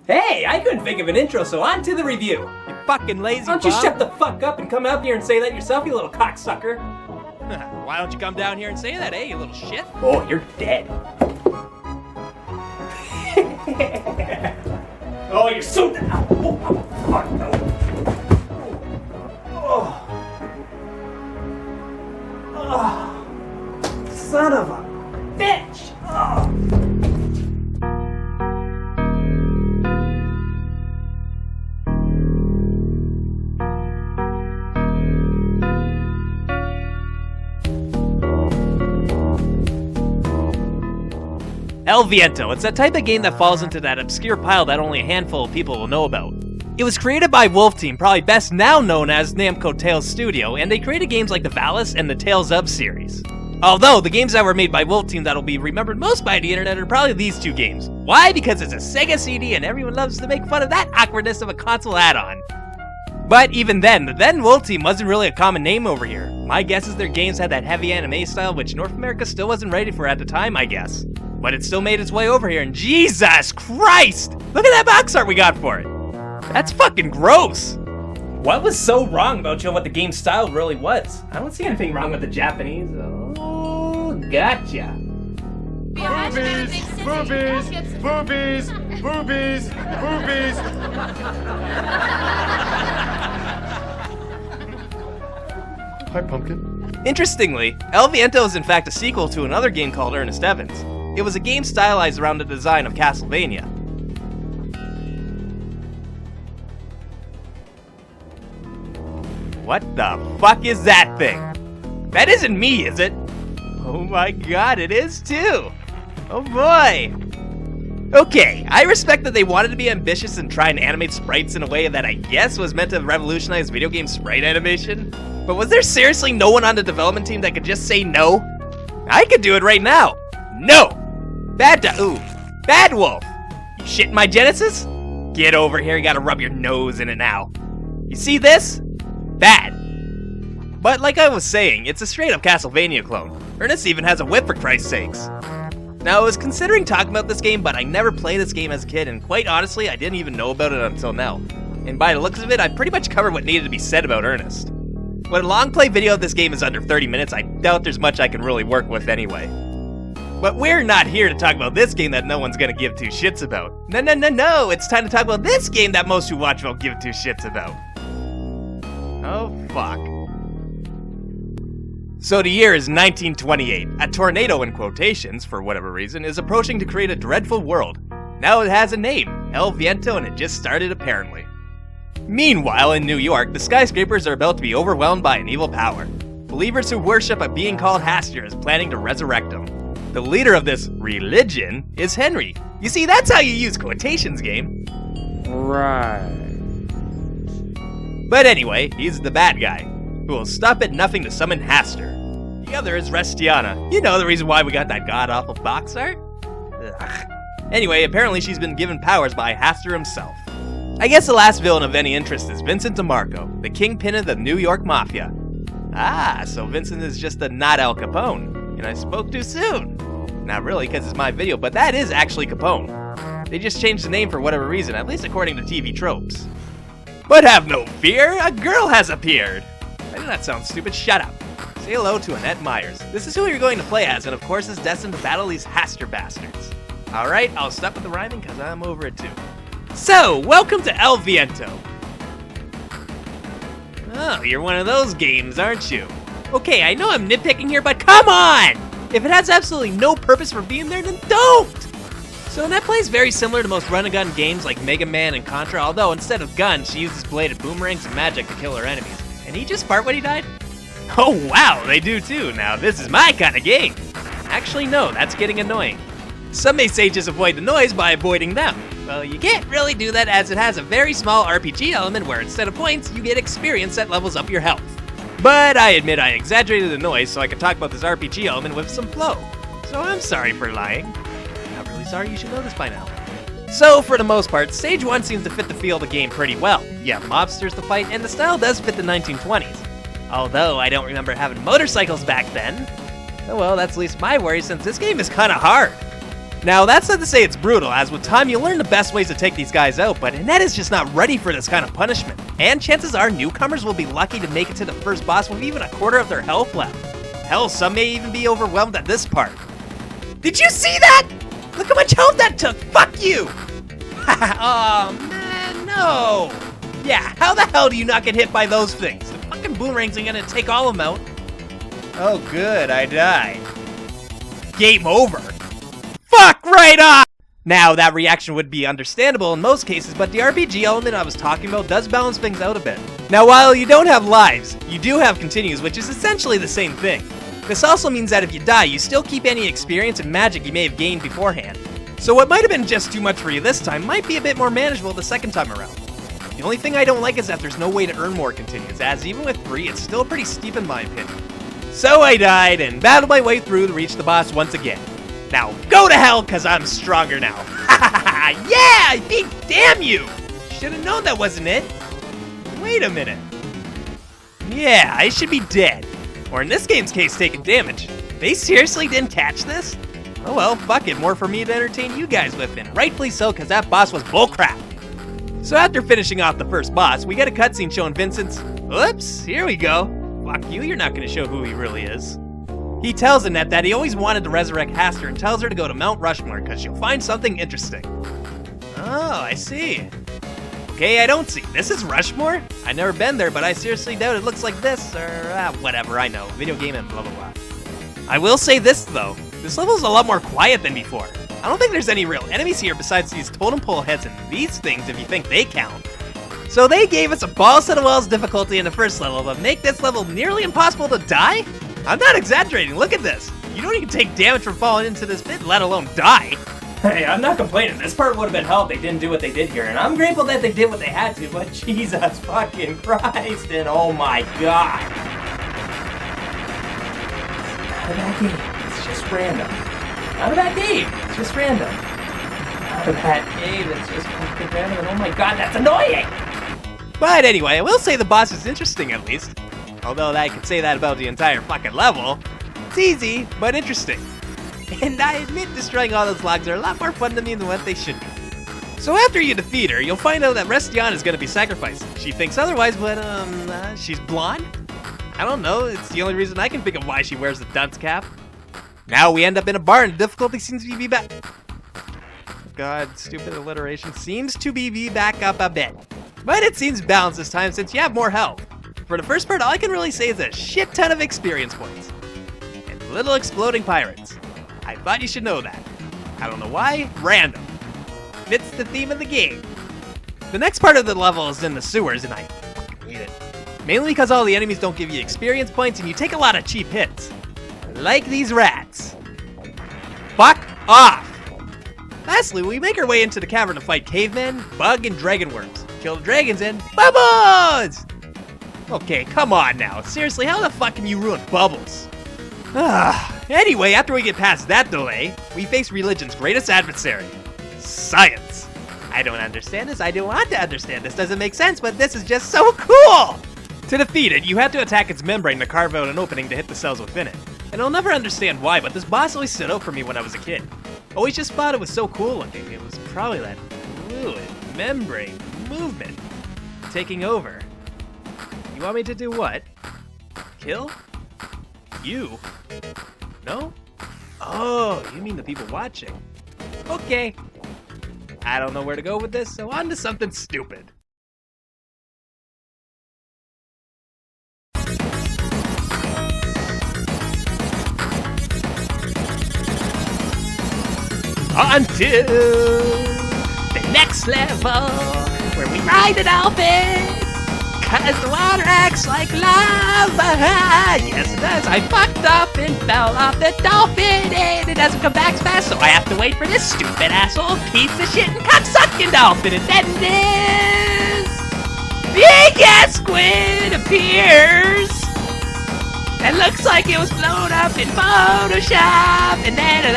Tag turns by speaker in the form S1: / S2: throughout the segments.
S1: Hey, I couldn't think of an intro, so on to the review.
S2: You fucking lazy
S1: Why don't you
S2: bum.
S1: shut the fuck up and come out here and say that yourself, you little cocksucker?
S2: Why don't you come down here and say that, you little shit?
S1: Oh, you're dead. Oh, you're so dead. Oh, fuck no. Oh, son of a bitch. Oh.
S2: El Viento, it's that type of game that falls into that obscure pile that only a handful of people will know about. It was created by Wolf Team, probably best now known as Namco Tales Studio, and they created games like the Valis and the Tales of series. Although, the games that were made by Wolf Team that'll be remembered most by the internet are probably these two games. Why? Because it's a Sega CD and everyone loves to make fun of that awkwardness of a console add-on. But even then, the then Wolf Team wasn't really a common name over here. My guess is their games had that heavy anime style which North America still wasn't ready for at the time, I guess. But it still made its way over here, and Jesus Christ! Look at that box art we got for it! That's fucking gross!
S1: What was so wrong about showing what the game style really was? I don't see anything wrong with the Japanese. Oh, gotcha.
S3: Boobies! Boobies! Boobies! Boobies! Boobies! Hi, Pumpkin.
S2: Interestingly, El Viento is in fact a sequel to another game called Ernest Evans. It was a game stylized around the design of Castlevania. What the fuck is that thing? That isn't me, is it? Oh my god, it is too! Oh boy! Okay, I respect that they wanted to be ambitious and try and animate sprites in a way that I guess was meant to revolutionize video game sprite animation. But was there seriously no one on the development team that could just say no? I could do it right now! No! Bad Wolf! You shitting my Genesis? Get over here, you gotta rub your nose in it now. You see this? Bad. But like I was saying, it's a straight up Castlevania clone. Ernest even has a whip for Christ's sakes. Now I was considering talking about this game, but I never played this game as a kid, and quite honestly, I didn't even know about it until now. And by the looks of it, I pretty much covered what needed to be said about Ernest. When a long play video of this game is under 30 minutes, I doubt there's much I can really work with anyway. But we're not here to talk about this game that no one's gonna give two shits about. No, it's time to talk about this game that most who watch won't give two shits about. Oh, fuck. So the year is 1928. A tornado, in quotations, for whatever reason, is approaching to create a dreadful world. Now it has a name, El Viento, and it just started apparently. Meanwhile, in New York, the skyscrapers are about to be overwhelmed by an evil power. Believers who worship a being called Hastur is planning to resurrect him. The leader of this religion is Henry. You see, that's how you use quotations, game.
S3: Right.
S2: But anyway, he's the bad guy, who will stop at nothing to summon Hastur. The other is Restiana. You know the reason why we got that god-awful box art? Ugh. Anyway, apparently she's been given powers by Hastur himself. I guess the last villain of any interest is Vincent DeMarco, the kingpin of the New York Mafia. Ah, so Vincent is just a not Al Capone. And I spoke too soon. Not really, because it's my video, but that is actually Capone. They just changed the name for whatever reason, at least according to TV tropes. But have no fear, a girl has appeared! I know that sounds stupid, shut up. Say hello to Annette Myers. This is who you're going to play as, and of course is destined to battle these Hastur bastards. Alright, I'll stop with the rhyming because I'm over it too. So, welcome to El Viento. Oh, you're one of those games, aren't you? Okay, I know I'm nitpicking here, but come on! If it has absolutely no purpose for being there, then don't! So Annette plays very similar to most run-and-gun games like Mega Man and Contra, although instead of guns, she uses bladed boomerangs and magic to kill her enemies. And he just fart when he died? Oh wow, they do too. Now this is my kind of game. Actually no, that's getting annoying. Some may say just avoid the noise by avoiding them. Well, you can't really do that as it has a very small RPG element where instead of points, you get experience that levels up your health. But I admit I exaggerated the noise so I could talk about this RPG element with some flow. So I'm sorry for lying. Not really sorry, you should know this by now. So, for the most part, Stage 1 seems to fit the feel of the game pretty well. You have mobsters to fight, and the style does fit the 1920s. Although, I don't remember having motorcycles back then. Oh well, that's at least my worry since this game is kinda hard. Now, that's not to say it's brutal, as with time you'll learn the best ways to take these guys out, but Annette is just not ready for this kind of punishment. And chances are newcomers will be lucky to make it to the first boss with even a quarter of their health left. Hell, some may even be overwhelmed at this part. Did you see that? Look how much health that took! Fuck you! Oh man, no! Yeah, how the hell do you not get hit by those things? The fucking boomerangs ain't gonna take all of them out. Oh good, I died. Game over. Fuck right off! Now, that reaction would be understandable in most cases, but the RPG element I was talking about does balance things out a bit. Now, while you don't have lives, you do have continues, which is essentially the same thing. This also means that if you die, you still keep any experience and magic you may have gained beforehand. So what might have been just too much for you this time might be a bit more manageable the second time around. The only thing I don't like is that there's no way to earn more continues, as even with 3, it's still pretty steep in my opinion. So I died and battled my way through to reach the boss once again. Now go to hell, cause I'm stronger now. Yeah, I beat damn you! Should've known that wasn't it. Wait a minute. Yeah, I should be dead. Or in this game's case, taking damage. They seriously didn't catch this? Oh well, fuck it, more for me to entertain you guys with, and rightfully so, cause that boss was bullcrap. So after finishing off the first boss, we get a cutscene showing Vincent's... Oops, here we go. Fuck you, you're not gonna show who he really is. He tells Annette that he always wanted to resurrect Haster and tells her to go to Mount Rushmore because she'll find something interesting. Oh, I see. Okay, I don't see. This is Rushmore? I've never been there, but I seriously doubt it looks like this, or whatever, I know. Video game and blah blah blah. I will say this, though. This level's a lot more quiet than before. I don't think there's any real enemies here besides these totem pole heads and these things if you think they count. So they gave us a balls to the walls difficulty in the first level, but make this level nearly impossible to die? I'm not exaggerating, look at this. You don't even take damage from falling into this pit, let alone die.
S1: Hey, I'm not complaining. This part would have been hell if they didn't do what they did here, and I'm grateful that they did what they had to, but Jesus fucking Christ, and oh my God. Out of that game, it's just random. Out of that game, it's just random. Out of that game, it's just fucking random, and oh my God, that's annoying!
S2: But anyway, I will say the boss is interesting at least. Although I could say that about the entire fucking level. It's easy, but interesting. And I admit destroying all those logs are a lot more fun to me than what they should be. So after you defeat her, you'll find out that Restiana is gonna be sacrificed. She thinks otherwise, but she's blonde? I don't know, it's the only reason I can think of why she wears the dunce cap. Now we end up in a bar and the difficulty seems to be back. God, stupid alliteration. Seems to be back up a bit. But it seems balanced this time since you have more health. For the first part, all I can really say is a shit ton of experience points. And little exploding pirates. I thought you should know that. I don't know why, random. Fits the theme of the game. The next part of the level is in the sewers, and I fucking hate it. Mainly because all the enemies don't give you experience points and you take a lot of cheap hits. Like these rats. Fuck off! Lastly, we make our way into the cavern to fight cavemen, bug, and dragon worms. Kill the dragons and bubbles! Okay, come on now. Seriously, how the fuck can you ruin bubbles? Anyway, after we get past that delay, we face religion's greatest adversary. Science. I don't understand this, I don't want to understand this, doesn't make sense, but this is just so cool! To defeat it, you have to attack its membrane to carve out an opening to hit the cells within it. And I'll never understand why, but this boss always stood out for me when I was a kid. Always just thought it was so cool looking. It was probably that fluid membrane movement taking over. You want me to do what? Kill? You? No? Oh, you mean the people watching. Okay. I don't know where to go with this, so on to something stupid. On to the next level, where we ride a dolphin. Cause the water acts like lava. Yes it does. I fucked up and fell off the dolphin and it doesn't come back fast, so I have to wait for this stupid asshole piece of shit and cocksucking dolphin, and then this big ass squid appears. It looks like it was blown up in Photoshop, and then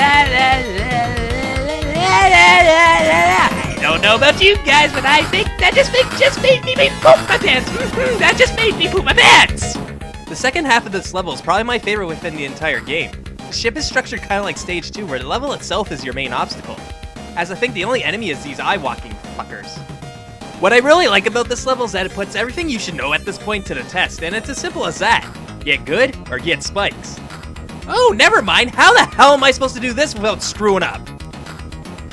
S2: I don't know about you guys, but I think that just made me poop my pants. That just made me poop my pants. The second half of this level is probably my favorite within the entire game. The ship is structured kind of like Stage 2, where the level itself is your main obstacle, as I think the only enemy is these eye-walking fuckers. What I really like about this level is that it puts everything you should know at this point to the test, and it's as simple as that. Get good, or get spikes. Oh, never mind, how the hell am I supposed to do this without screwing up?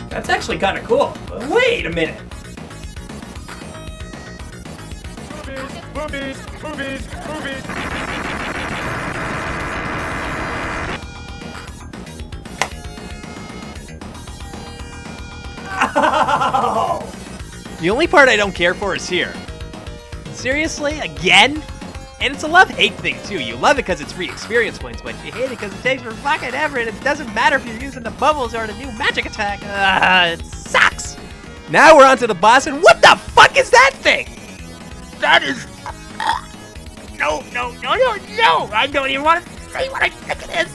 S1: That's actually kind of cool. But wait a minute.
S3: Boobies, boobies, boobies.
S1: Oh!
S2: The only part I don't care for is here. Seriously? Again? And it's a love-hate thing, too. You love it because it's free experience points, but you hate it because it takes for fucking ever, and it doesn't matter if you're using the bubbles or the new magic attack. It sucks! Now we're on to the boss, and what the fuck is that thing? That is... No! I don't even want to say what I think it is!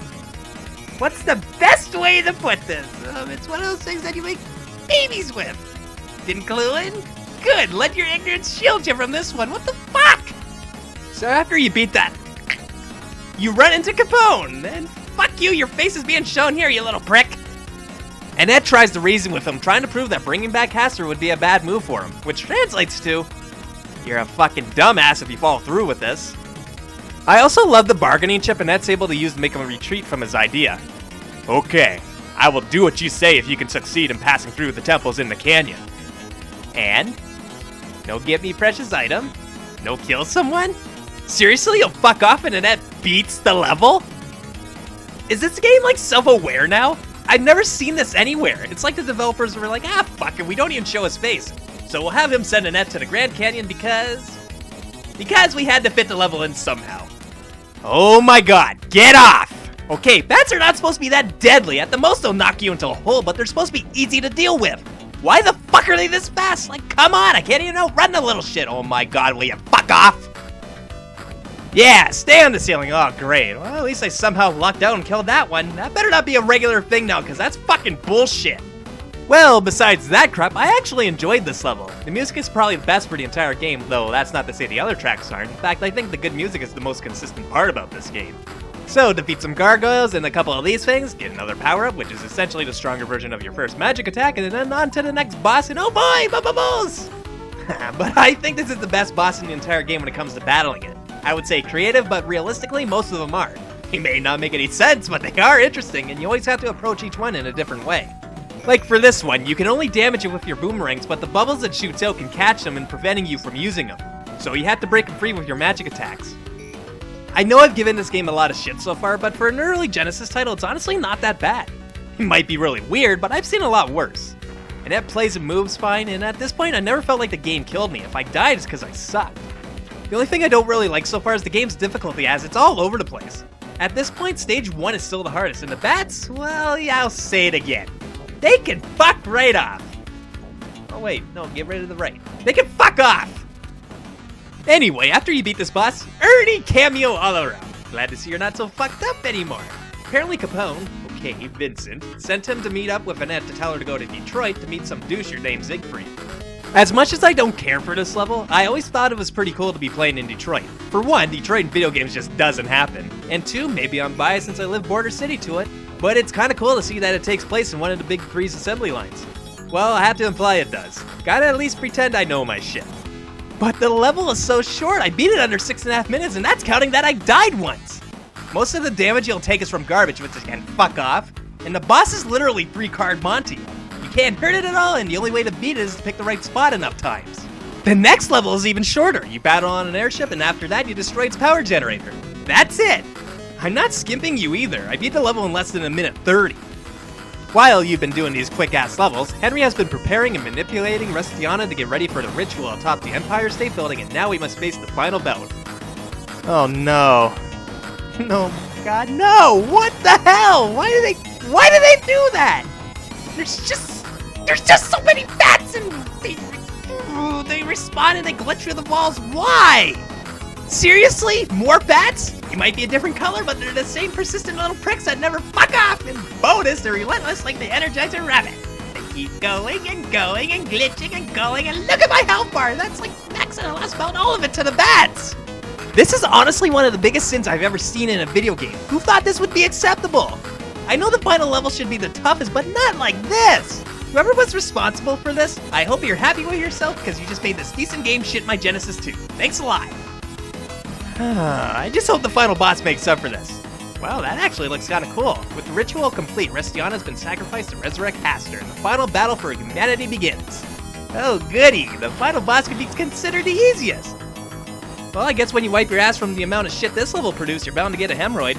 S2: What's the best way to put this? It's one of those things that you make babies with. Didn't clue in? Good, let your ignorance shield you from this one. What the fuck? So after you beat that, you run into Capone, and fuck you, your face is being shown here, you little prick. Annette tries to reason with him, trying to prove that bringing back Castor would be a bad move for him, which translates to, you're a fucking dumbass if you follow through with this. I also love the bargaining chip Annette's able to use to make him retreat from his idea. Okay, I will do what you say if you can succeed in passing through the temples in the canyon. And? No get me precious item? No kill someone? Seriously, you'll fuck off and Annette beats the level? Is this game like self-aware now? I've never seen this anywhere. It's like the developers were like, fuck it, we don't even show his face. So we'll have him send Annette to the Grand Canyon because we had to fit the level in somehow. Oh my god, get off! Okay, bats are not supposed to be that deadly. At the most they'll knock you into a hole, but they're supposed to be easy to deal with. Why the fuck are they this fast? Like, come on, I can't even outrun the little shit. Oh my god, will you fuck off? Yeah, stay on the ceiling. Oh, great. Well, at least I somehow lucked out and killed that one. That better not be a regular thing now, because that's fucking bullshit. Well, besides that crap, I actually enjoyed this level. The music is probably the best for the entire game, though that's not to say the other tracks aren't. In fact, I think the good music is the most consistent part about this game. So, defeat some gargoyles and a couple of these things, get another power-up, which is essentially the stronger version of your first magic attack, and then on to the next boss, and oh boy, bubbles! But I think this is the best boss in the entire game when it comes to battling it. I would say creative, but realistically, most of them are. They may not make any sense, but they are interesting, and you always have to approach each one in a different way. Like for this one, you can only damage it with your boomerangs, but the bubbles it shoots out can catch them and preventing you from using them. So you have to break them free with your magic attacks. I know I've given this game a lot of shit so far, but for an early Genesis title, it's honestly not that bad. It might be really weird, but I've seen a lot worse. And it plays and moves fine, and at this point I never felt like the game killed me. If I died, it's because I sucked. The only thing I don't really like so far is the game's difficulty, as it's all over the place. At this point, stage 1 is still the hardest, and the bats, well, yeah, I'll say it again. They can fuck right off. Oh wait, no, get rid of the right. They can fuck off! Anyway, after you beat this boss, Ernie cameo all around. Glad to see you're not so fucked up anymore. Apparently Capone, okay, Vincent, sent him to meet up with Annette to tell her to go to Detroit to meet some doucher named Siegfried. As much as I don't care for this level, I always thought it was pretty cool to be playing in Detroit. For one, Detroit in video games just doesn't happen. And two, maybe I'm biased since I live border city to it, but it's kinda cool to see that it takes place in one of the big three's assembly lines. Well, I have to imply it does. Gotta at least pretend I know my shit. But the level is so short, I beat it under 6.5 minutes, and that's counting that I died once. Most of the damage you'll take is from garbage, which can fuck off, and the boss is literally 3-card Monty. You can't hurt it at all, and the only way to beat it is to pick the right spot enough times. The next level is even shorter. You battle on an airship, and after that you destroy its power generator. That's it! I'm not skimping you either. I beat the level in less than a minute 30. While you've been doing these quick-ass levels, Henry has been preparing and manipulating Rustiana to get ready for the ritual atop the Empire State Building, and now we must face the final bout. Oh no. No, God, no! What the hell? Why do they do that? There's just so many bats and they respawn and they glitch through the walls. Why? Seriously? More bats? They might be a different color, but they're the same persistent little pricks that never fuck off. And bonus, they're relentless like the Energizer Rabbit. They keep going and going and glitching and going, and look at my health bar. That's like max and I lost about all of it to the bats. This is honestly one of the biggest sins I've ever seen in a video game. Who thought this would be acceptable? I know the final level should be the toughest, but not like this! Whoever was responsible for this, I hope you're happy with yourself because you just made this decent game shit my Genesis 2. Thanks a lot! I just hope the final boss makes up for this. Wow, that actually looks kinda cool. With the ritual complete, Restiana has been sacrificed to resurrect Haster, and the final battle for humanity begins. Oh goody, the final boss could be considered the easiest! Well, I guess when you wipe your ass from the amount of shit this level produced, you're bound to get a hemorrhoid.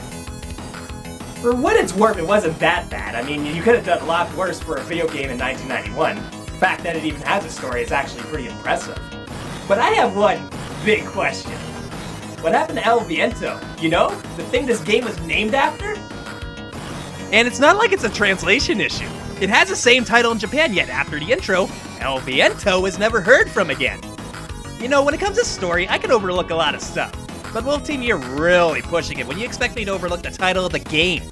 S1: For what it's worth, it wasn't that bad. I mean, you could have done a lot worse for a video game in 1991. The fact that it even has a story is actually pretty impressive. But I have one big question. What happened to El Viento? You know? The thing this game was named after?
S2: And it's not like it's a translation issue. It has the same title in Japan, yet after the intro, El Viento was never heard from again. You know, when it comes to story, I can overlook a lot of stuff. But Wolf Team, you're really pushing it when you expect me to overlook the title of the game.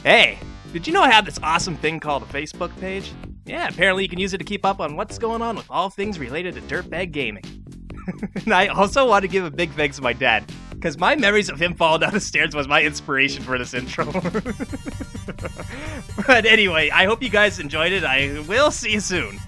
S2: Hey, did you know I have this awesome thing called a Facebook page? Yeah, apparently you can use it to keep up on what's going on with all things related to dirtbag gaming. And I also want to give a big thanks to my dad, because my memories of him falling down the stairs was my inspiration for this intro. But anyway, I hope you guys enjoyed it. I will see you soon.